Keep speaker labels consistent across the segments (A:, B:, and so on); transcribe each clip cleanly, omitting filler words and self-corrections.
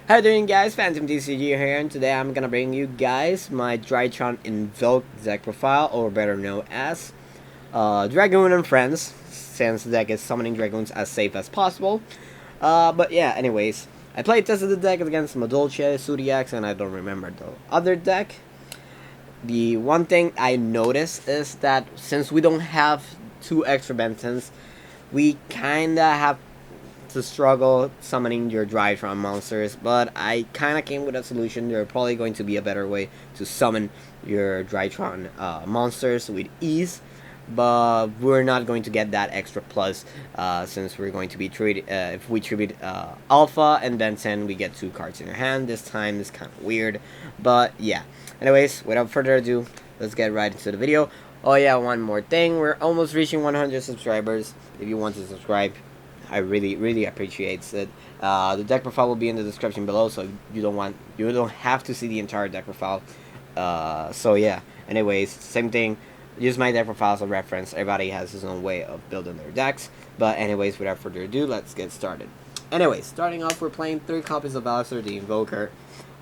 A: How you doing, guys? Phantom TCG here, and today I'm gonna bring you guys my Drytron Invoked Deck Profile, or better known as Dragoon and Friends, since the deck is summoning Dragoons as safe as possible. But yeah, anyways, I played tested the deck against Madolce, Zodiacs, and I don't remember the other deck. The one thing I noticed is that since we don't have two extra bentens, we kinda have to struggle summoning your Drytron monsters, but I kind of came with a solution. There's probably going to be a better way to summon your Drytron monsters with ease, but we're not going to get that extra plus since we're going to be treated, if we tribute Alpha and then 10, we get 2 cards in your hand. This time is kind of weird, but yeah. Anyways, without further ado, let's get right into the video. Oh yeah, one more thing, we're almost reaching 100 subscribers. If you want to subscribe, I really appreciate it. The deck profile will be in the description below, so you don't have to see the entire deck profile. So yeah. Anyways, same thing. Use my deck profile as a reference. Everybody has his own way of building their decks. But anyways, without further ado, let's get started. Anyways, starting off, we're playing 3 copies of Aleister, the Invoker.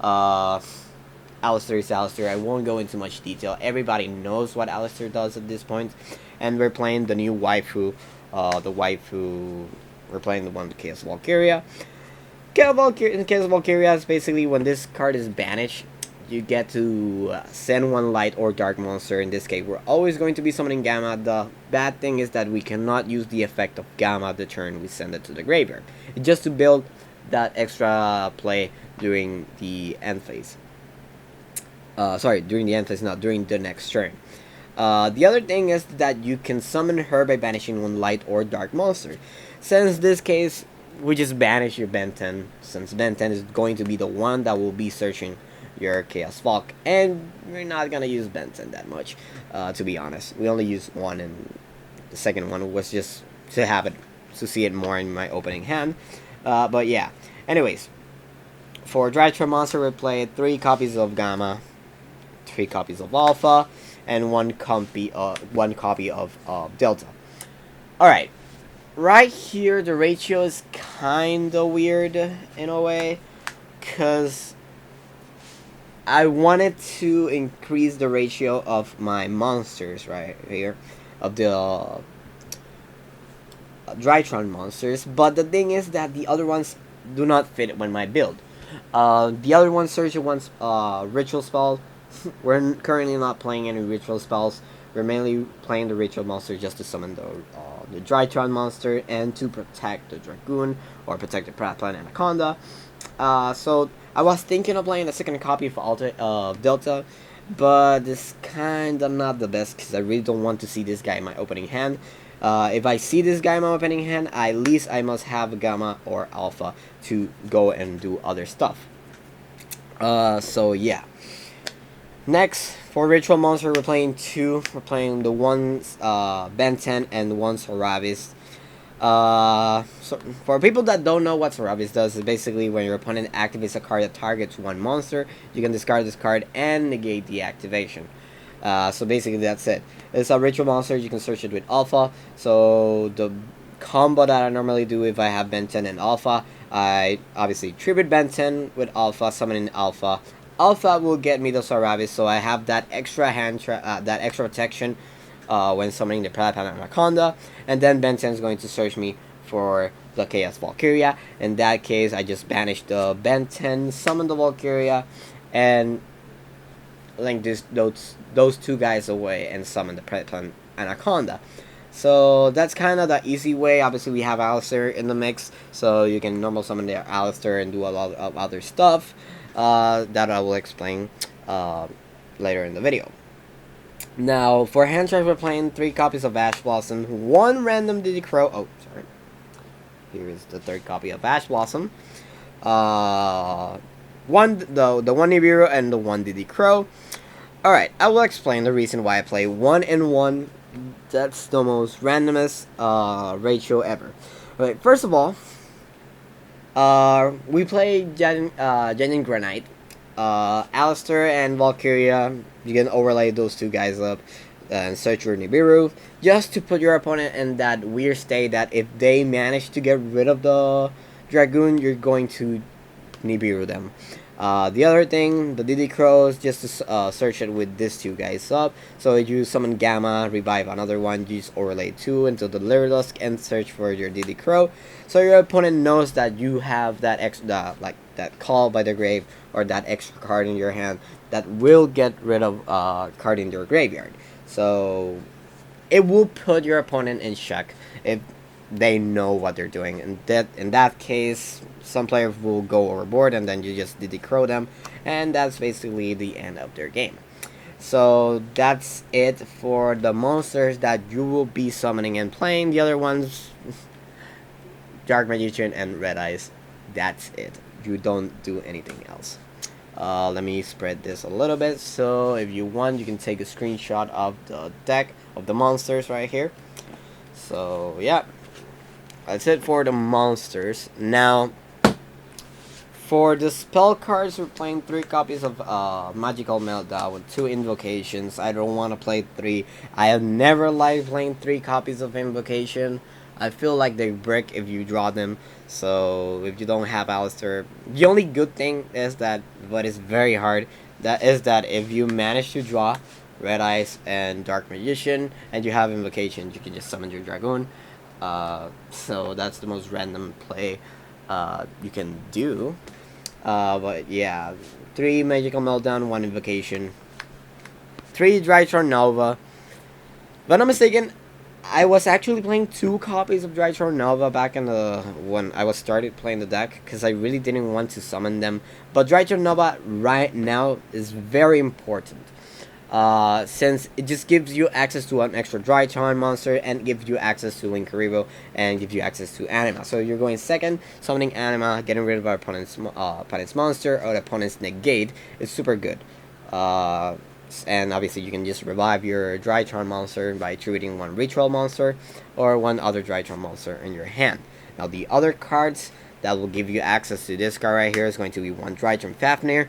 A: Aleister is Aleister. I won't go into much detail. Everybody knows what Aleister does at this point. And we're playing the new waifu. We're playing the one with Chaos Valkyrie. Chaos Valkyrie is basically when this card is banished, you get to send one light or dark monster. In this case, we're always going to be summoning Gamma. The bad thing is that we cannot use the effect of Gamma the turn we send it to the graveyard. It's just to build that extra play during the end phase. During the end phase, not during the next turn. The other thing is that you can summon her by banishing one light or dark monster. Since this case, we just banish your benten, since benten is going to be the one that will be searching your Chaos Valk, and we're not gonna use benten that much, to be honest. We only use one, and the second one was just to have it, to see it more in my opening hand. But yeah, anyways, for Drytron monster, we played 3 copies of Gamma, 3 copies of Alpha, and one copy of Delta. Alright, right here the ratio is kinda weird in a way, because I wanted to increase the ratio of my monsters right here, of the Drytron monsters, but the thing is that the other ones do not fit with my build. The other one search one's ritual spell. We're currently not playing any ritual spells. We're mainly playing the ritual monster just to summon the Drytron monster and to protect the dragoon or protect the predaplant anaconda. So I was thinking of playing the second copy of Delta, but it's kinda not the best because I really don't want to see this guy in my opening hand. If I see this guy in my opening hand, at least I must have Gamma or Alpha to go and do other stuff. So yeah. Next, for Ritual Monster, we're playing 2. We're playing the one benten and the one sauravis. So for people that don't know what sauravis does, is basically when your opponent activates a card that targets one monster, you can discard this card and negate the activation. So basically that's it. It's a Ritual Monster, you can search it with Alpha. So the combo that I normally do if I have benten and Alpha, I obviously tribute benten with Alpha, summon in Alpha. Alpha will get me the sauravis, so I have that extra that extra protection when summoning the predaplant anaconda, and then benten is going to search me for the Chaos Valkyrie. In that case, I just banish the benten, summon the Valkyrie, and link those 2 guys away and summon the predaplant anaconda. So that's kind of the easy way. Obviously, we have Aleister in the mix, so you can normal summon the Aleister and do a lot of other stuff that I will explain later in the video. Now, for hand track, we're playing 3 copies of Ash Blossom, 1 random Diddy Crow. Oh, sorry. Here is the 3rd copy of Ash Blossom. The one Nibiru and the 1 Diddy Crow. Alright, I will explain the reason why I play 1 and 1. That's the most randomest ratio ever. Alright, first of all, we play granite. Aleister and Valkyrie, you can overlay those 2 guys up and search your Nibiru, just to put your opponent in that weird state that if they manage to get rid of the dragoon, you're going to nibiru them. The other thing, the DD Crows, just to search it with these two guys up. So you summon Gamma, revive another one, use Overlay 2 until the Lyrilusk, and search for your DD Crow. So your opponent knows that you have that extra, like that Call by the Grave, or that extra card in your hand that will get rid of card in your graveyard. So it will put your opponent in check if they know what they're doing. And in that case, some players will go overboard, and then you just DD Crow them, and that's basically the end of their game. So that's it for the monsters that you will be summoning and playing. The other ones, Dark Magician and Red Eyes, that's it. You don't do anything else. Let me spread this a little bit, so if you want, you can take a screenshot of the deck of the monsters right here. So yeah, that's it for the monsters. Now, for the spell cards, we're playing 3 copies of Magical Meltdown with 2 invocations. I don't want to play 3. I have never liked playing 3 copies of invocation. I feel like they break if you draw them. So if you don't have aleister, the only good thing is that, but it's very hard, that is that if you manage to draw Red Eyes and Dark Magician and you have invocation, you can just summon your dragoon. So that's the most random play you can do. But yeah, 3 Magical Meltdown, 1 invocation, 3 Drytron Nova. If I'm not mistaken, I was actually playing 2 copies of Drytron Nova back in the when I was started playing the deck, because I really didn't want to summon them. But Drytron Nova right now is very important, since it just gives you access to an extra Drytron monster, and gives you access to linkuriboh, and gives you access to anima. So you're going second, summoning anima, getting rid of our opponent's monster or the opponent's negate is super good. And obviously you can just revive your Drytron monster by treating 1 ritual monster or 1 other Drytron monster in your hand. Now the other cards that will give you access to this card right here is going to be 1 Drytron Fafnir.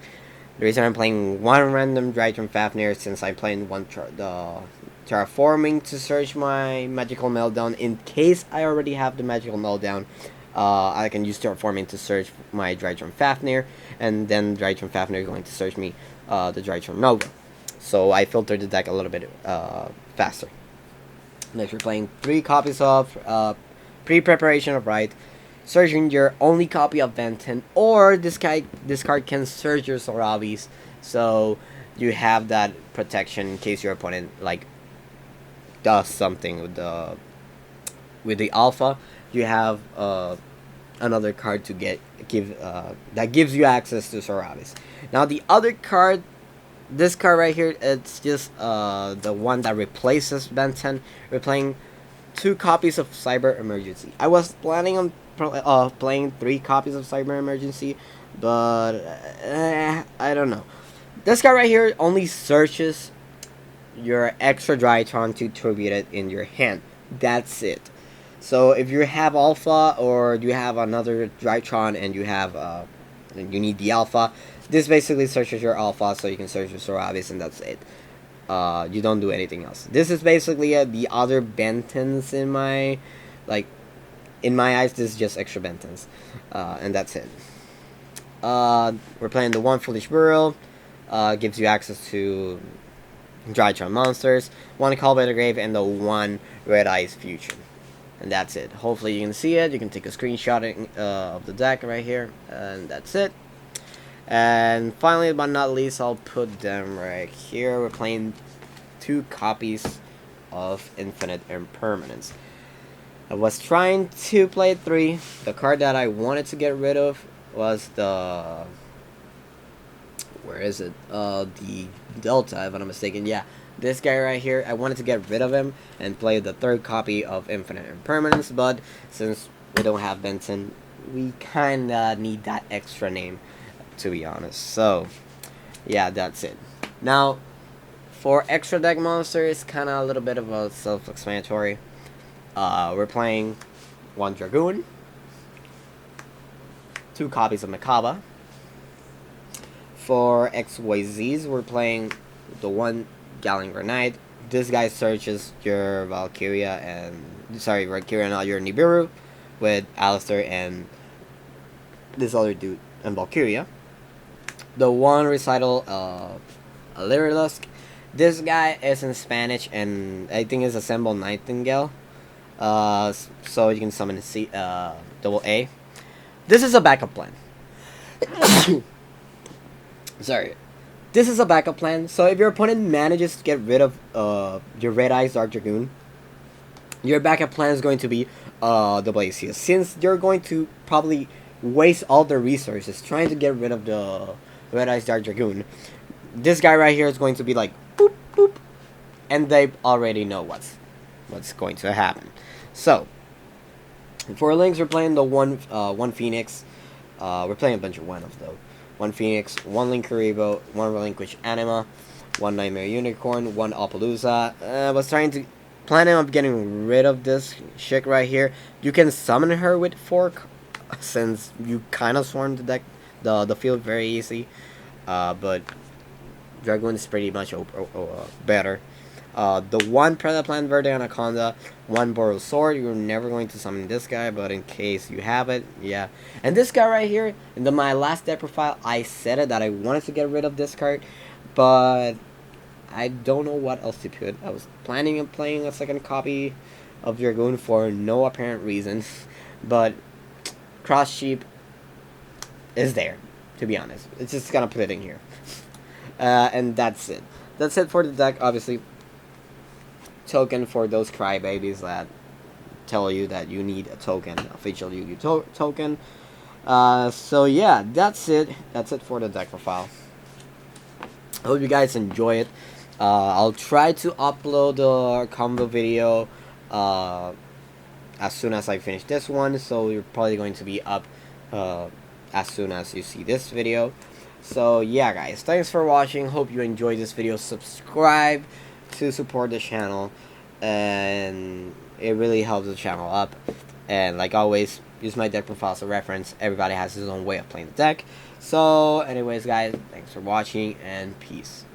A: The reason I'm playing 1 random Drytron Fafnir, since I'm playing the terraforming to search my Magical Meltdown. In case I already have the Magical Meltdown, I can use terraforming to search my Drytron Fafnir, and then Drytron Fafnir is going to search me the Drytron Nova. So I filtered the deck a little bit faster. Next, we're playing 3 copies of pre-preparation of Rite, searching your only copy of benten, or this card can search your sauravis, so you have that protection in case your opponent like does something with the alpha. You have another card to give that gives you access to sauravis. Now the other card, this card right here, it's just the one that replaces benten. We're playing 2 copies of Cyber Emergency. I was planning on playing 3 copies of Cyber Emergency, but I don't know. This card right here only searches your extra Drytron to tribute it in your hand. That's it. So if you have alpha, or you have another Drytron and you have you need the alpha, this basically searches your alpha, so you can search your sauravis, and that's it. You don't do anything else. This is basically the other bentens in my eyes. This is just extra bentens, and that's it. We're playing the 1 Foolish Burial, gives you access to Drytron monsters, 1 Call by the Grave, and the 1 Red Eyes Fusion. And that's it. Hopefully you can see it. You can take a screenshot of the deck right here, and that's it. And finally, but not least, I'll put them right here. We're playing 2 copies of Infinite Impermanence. I was trying to play 3. The card that I wanted to get rid of was the... where is it? The Delta, if I'm not mistaken. Yeah, this guy right here. I wanted to get rid of him and play the 3rd copy of Infinite Impermanence, but since we don't have benten, we kinda need that extra name, to be honest. So yeah, that's it. Now for extra deck monsters, kind of a little bit of a self-explanatory. We're playing 1 dragoon, 2 copies of mechaba. For XYZs, we're playing the 1 gallant granite. This guy searches your Valkyrie and not your nibiru with aleister and this other dude, and Valkyrie. The one recital, Lyrilusk. This guy is in Spanish, and I think is assemble nightingale. So you can summon C, double A. This is a backup plan. Sorry. This is a backup plan. So if your opponent manages to get rid of your Red Eyes Dark Dragoon, your backup plan is going to be double AC. Since you're going to probably waste all the resources trying to get rid of the Red Eyes Dark Dragoon, this guy right here is going to be like boop boop, and they already know what's going to happen. So for links, we're playing the one Phoenix. We're playing a bunch of one of those. One Phoenix, one linkuriboh, one relinquished anima, one nightmare unicorn, one Appaloosa. I was planning on getting rid of this chick right here. You can summon her with fork, since you kind of swarm the deck, the field very easy. But dragoon is pretty much better. The one predaplant verde anaconda, one borrelsword. You're never going to summon this guy, but in case you have it, yeah. And this guy right here, in my last deck profile, I said it that I wanted to get rid of this card, but I don't know what else to put. I was planning on playing a second copy of Dragoon for no apparent reason, but Cross Sheep is there, to be honest. It's just gonna put it in here. And that's it. That's it for the deck, obviously. Token for those crybabies that tell you that you need a token, official Yu-Gi-Oh token. So yeah, that's it. That's it for the deck profile. I hope you guys enjoy it. I'll try to upload the combo video as soon as I finish this one, so you're probably going to be up as soon as you see this video. So yeah guys, thanks for watching. Hope you enjoyed this video. Subscribe to support the channel, and it really helps the channel up. And like always, use my deck profile as a reference. Everybody has his own way of playing the deck. So anyways guys, thanks for watching, and peace.